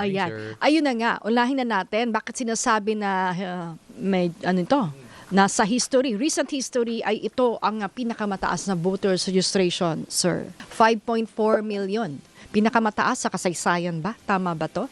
morning, Ayan. sir. Ayun na nga, unahin na natin. Bakit sinasabi na may ano ito? Nasa history, recent history ay ito ang pinakamataas na voters registration, sir. 5.4 million. Pinakamataas sa kasaysayan ba? Tama ba to?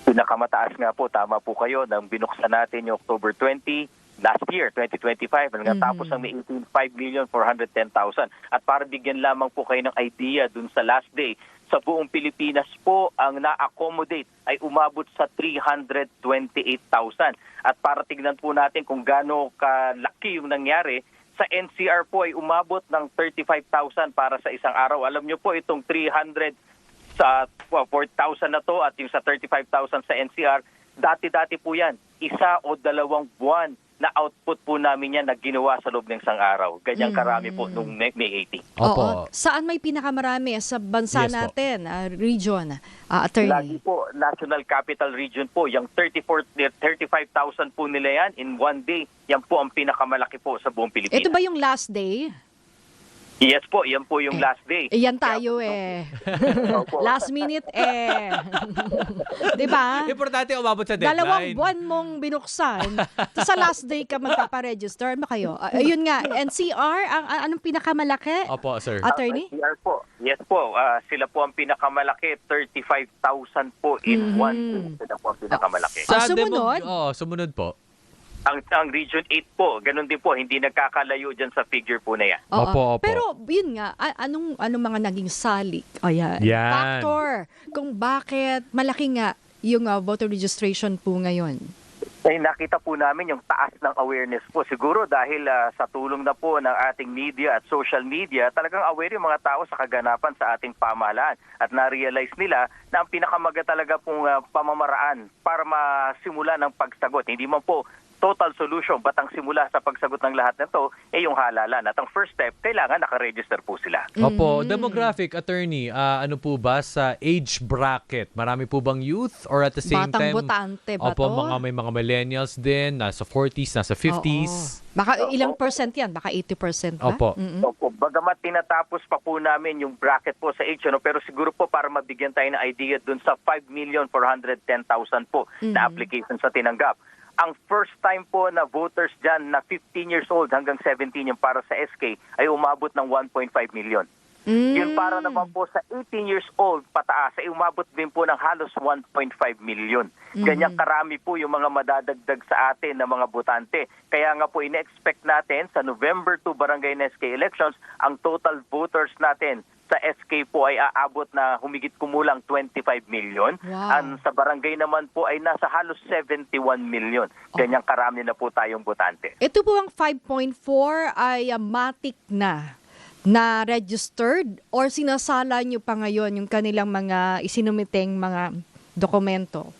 Pinakamataas nga po, tama po kayo, nang binuksan natin yung October 20, last year, 2025, hanggang tapos ng May 18, 5,410,000. At para bigyan lamang po kayo ng idea dun sa last day, sa buong Pilipinas po, ang na-accommodate ay umabot sa 328,000. At para tignan po natin kung gaano kalaki yung nangyari, sa NCR po ay umabot ng 35,000 para sa isang araw. Alam nyo po, itong 300 sa 4,000 na to at yung sa 35,000 sa NCR, dati-dati po yan, 1 o 2 buwan na output po namin yan na ginawa sa loob ng isang araw. Ganyang karami po nung May 18. Opo. Oo. Saan may pinakamarami sa bansa Yes po. natin, region, attorney? Lagi po, National Capital Region po, yung 35,000 po nila yan in one day, yan po ang pinakamalaki po sa buong Pilipinas. Ito ba yung last day? Yes po, yan po yung last day. Yan tayo Opo. Last minute Di ba? Importante umabot sa deadline. 2 buwan mong binuksan. Tapos sa last day ka magpaparegister. Ano kayo? Ayun nga, NCR, anong pinakamalaki? Opo, sir. Attorney? NCR po. Yes po, sila po ang pinakamalaki, 35,000 po in one day. Sila po ang pinakamalaki. Sumunod? Sumunod po. Ang Region 8 po, ganun din po, hindi nagkakalayo dyan sa figure po na yan. Opo, opo. Pero yun nga, anong mga naging salik? Ayan. Yan. Factor kung bakit malaki nga yung voter registration po ngayon. Ay, nakita po namin yung taas ng awareness po. Siguro dahil sa tulong na po ng ating media at social media, talagang aware yung mga tao sa kaganapan sa ating pamahalaan. At na-realize nila na ang pinakamaga talaga pong pamamaraan para masimula ng pagsagot. Hindi man po total solution, batang simula sa pagsagot ng lahat na to, yung halalan. At ang first step, kailangan nakaregister po sila. Opo, demographic attorney, ano po ba sa age bracket? Marami po bang youth or at the same Batang time? botante ba Opo, to? may mga millennials din, nasa 40s, nasa 50s. Oo. Baka ilang percent yan? Baka 80% ba? Opo. Opo, bagamat tinatapos pa po namin yung bracket po sa age, pero siguro po para mabigyan tayo ng idea dun sa 5,410,000 po na applications sa tinanggap. Ang first time po na voters dyan na 15 years old hanggang 17 yung para sa SK ay umabot ng 1.5 million. Yun para naman po sa 18 years old pataas ay umabot din po ng halos 1.5 million. Ganyang karami po yung mga madadagdag sa atin na mga botante. Kaya nga po ine-expect natin sa November 2 Barangay and SK elections, ang total voters natin sa SK po ay aabot na humigit kumulang 25 million. Wow. Ang sa barangay naman po ay nasa halos 71 million. Ganyang karami na po tayong botante. Ito po ang 5.4 ay matic na registered or sinasala nyo pa ngayon yung kanilang mga isinumiteng mga dokumento?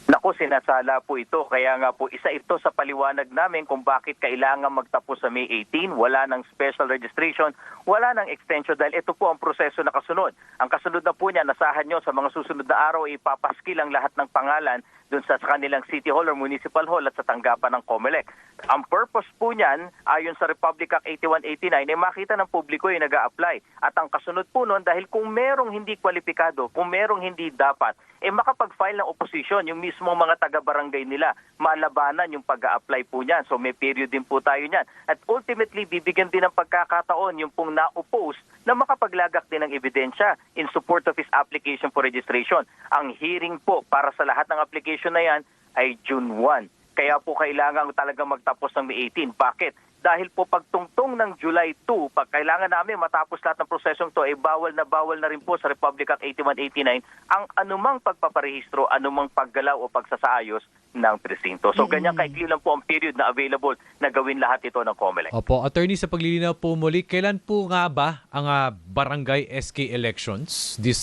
Naku, sinasala po ito. Kaya nga po, isa ito sa paliwanag namin kung bakit kailangan magtapos sa May 18. Wala ng special registration, wala ng extension dahil ito po ang proseso na kasunod. Ang kasunod na po niya, nasahan nyo sa mga susunod na araw, ipapaskil ang lahat ng pangalan dun sa kanilang City Hall or Municipal Hall at sa tanggapan ng COMELEC. Ang purpose po niyan, ayon sa Republic Act 8189, ay makita ng publiko yung nag-a-apply. At ang kasunod po nun, dahil kung merong hindi kwalipikado, kung merong hindi dapat, makapag-file ng opposition, yung mismong mga taga-barangay nila, malabanan yung pag-a-apply po niyan. So may period din po tayo niyan. At ultimately, bibigyan din ng pagkakataon yung pong na-oppose na makapaglagak din ng ebidensya in support of his application for registration. Ang hearing po para sa lahat ng application na yan ay June 1. Kaya po kailangan talaga magtapos ng May 18. Bakit? Dahil po pagtungtong ng July 2, pag kailangan namin matapos lahat ng prosesong to, bawal na rin po sa Republic Act 8189 ang anumang pagpaparehistro, anumang paggalaw o pagsasaayos ng presinto. So ganyan kaikli lang po ang period na available na gawin lahat ito ng COMELEC. Opo, attorney, sa paglilinaw po muli, kailan po nga ba ang barangay SK elections this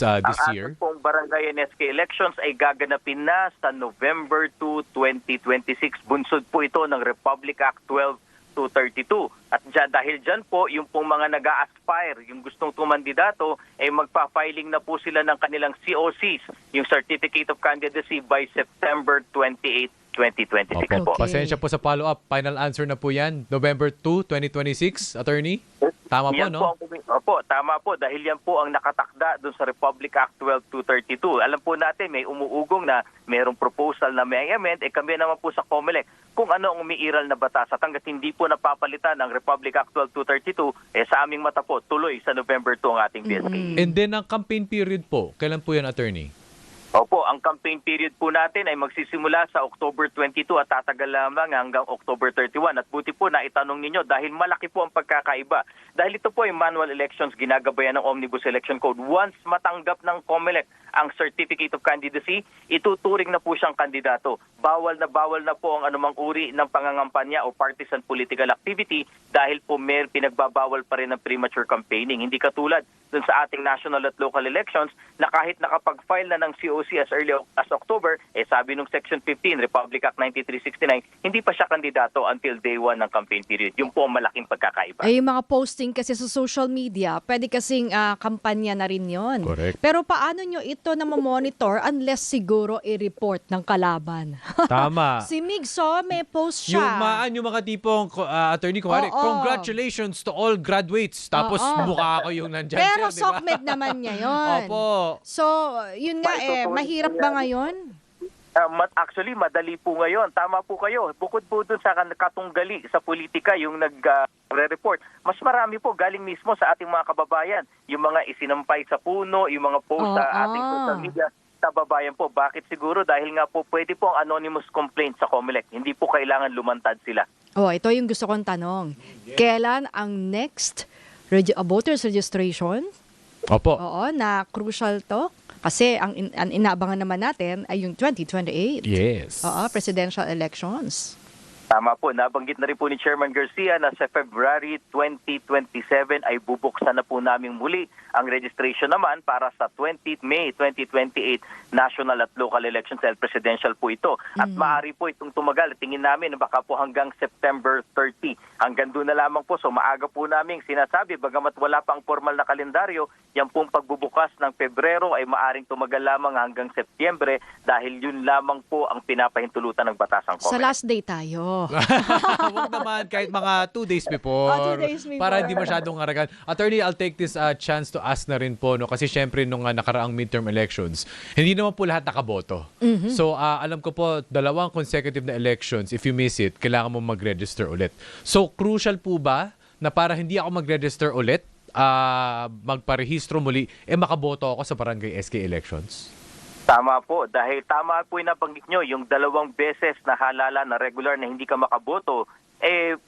year? Ang pong barangay and SK elections ay gaganapin na sa November 2, 2026. Bunsod po ito ng Republic Act 12-232. At dahil dyan po, yung pong mga nag-a-aspire, yung gustong tumandidato, magpa-filing na po sila ng kanilang COCs, yung Certificate of Candidacy by September 28, 2026 Opo, po. pasensya po sa follow-up. Final answer na po yan. November 2, 2026, attorney? Tama po, Yan no? Opo, tama po. Dahil yan po ang nakatakda doon sa Republic Act 12232. Alam po natin, may umuugong na mayroong proposal na may amend. Kami naman po sa COMELEC kung ano ang umiiral na batas. At hanggat hindi po napapalitan ang Republic Act 12232, sa aming mata po, tuloy sa November 2 ang ating BSK. And then, ang campaign period po, kailan po yan, attorney? Opo, ang campaign period po natin ay magsisimula sa October 22 at tatagal lamang hanggang October 31. At buti po na itanong ninyo dahil malaki po ang pagkakaiba. Dahil ito po ay manual elections, ginagabayan ng Omnibus Election Code. Once matanggap ng COMELEC ang Certificate of Candidacy, ituturing na po siyang kandidato. Bawal na po ang anumang uri ng pangangampanya o partisan political activity dahil po may pinagbabawal pa rin ng premature campaigning. Hindi katulad dun sa ating national at local elections na kahit nakapag-file na ng COC as early as October, sabi nung Section 15, Republic Act 9369, hindi pa siya kandidato until day 1 ng campaign period. Yung po ang malaking pagkakaiba. Yung mga posting kasi sa social media, pwede kasing kampanya na rin yon. Correct. Pero paano nyo ito na monitor unless siguro i-report ng kalaban? Tama. Si Migso, may post siya. Yung mga tipong, attorney, kumari, Oo. congratulations to all graduates. Tapos mukha ko yung nandyan. Pero sir, di ba? SOCMED naman niya yun. Opo. So, yun nga mahirap ba ngayon? Actually, madali po ngayon. Tama po kayo. Bukod po dun sa katunggali sa politika, yung nag-report, mas marami po galing mismo sa ating mga kababayan. Yung mga isinampay sa puno, yung mga post sa ating social media, sa babayan po. Bakit siguro? Dahil nga po pwede po ang anonymous complaint sa COMELEC. Hindi po kailangan lumantad sila. Ito yung gusto kong tanong. Kailan ang next voters registration? Opo. Oo, na crucial to. Kasi ang inaabangan naman natin ay yung 2028. Yes. Presidential elections. Tama po, nabanggit na rin po ni Chairman Garcia na sa February 2027 ay bubuksan na po namin muli ang registration naman para sa May 2028 national at local elections dahil presidential po ito. At maaari po itong tumagal. Tingin namin baka po hanggang September 30. Hanggang doon na lamang po. So maaga po namin sinasabi, bagamat wala pang formal na kalendaryo, yan pong pagbubukas ng Pebrero ay maaring tumagal lamang hanggang Setyembre dahil yun lamang po ang pinapahintulutan ng batasang Sa COMELEC. last day tayo. Huwag naman kahit mga 2 days before. 2 days before. Para hindi masyadong haragan. Attorney, I'll take this chance to ask na rin po, no? Kasi syempre nung nakaraang midterm elections, hindi naman po lahat nakaboto. So alam ko po, 2 consecutive na elections, if you miss it, kailangan mo mag-register ulit. So crucial po ba na para hindi ako mag-register ulit, magparehistro muli, makaboto ako sa barangay SK elections? Tama po. Dahil tama po yung nabanggit nyo, yung 2 beses na halala na regular na hindi ka makaboto,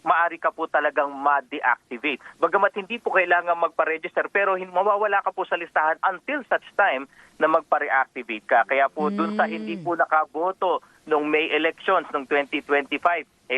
maari ka po talagang ma-deactivate. Bagamat hindi po kailangan magpa-register, pero mawawala ka po sa listahan until such time na magpa-reactivate ka. Kaya po dun sa hindi po nakaboto nung May elections nung 2025,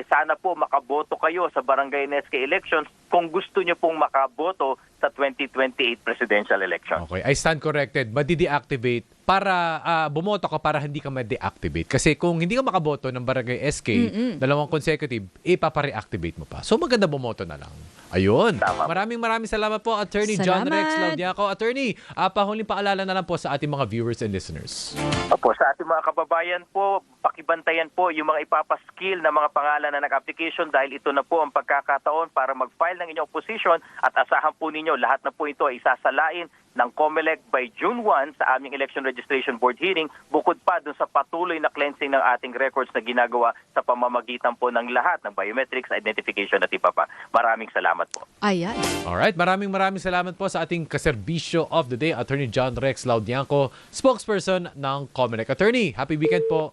sana po makaboto kayo sa barangay SK elections kung gusto nyo pong makaboto sa 2028 presidential election. Okay, I stand corrected. Madi-deactivate para bumoto ka para hindi ka ma-deactivate. Kasi kung hindi ka makaboto ng barangay SK, 2 consecutive, ipapa-reactivate mo pa. So maganda bumoto na lang. Ayun. Tama. Maraming salamat po, Attorney John Salamat. Rex Laudiaco. Attorney, pahuling paalala na lang po sa ating mga viewers and listeners. Opo, sa ating mga kababayan po, pakibantayan po yung mga ipapaskill na mga pangalan na nag-application dahil ito na po ang pagkakataon para mag-file ng inyong opposition at asahan po ninyo lahat na po ito ay isasalain ng COMELEC by June 1 sa aming Election Registration Board hearing bukod pa dun sa patuloy na cleansing ng ating records na ginagawa sa pamamagitan po ng lahat ng biometrics, identification at iba pa. Maraming salamat po. Ayan. Alright, maraming salamat po sa ating kaserbisyo of the day, Attorney John Rex Laudiaco, spokesperson ng COMELEC. Attorney, happy weekend po.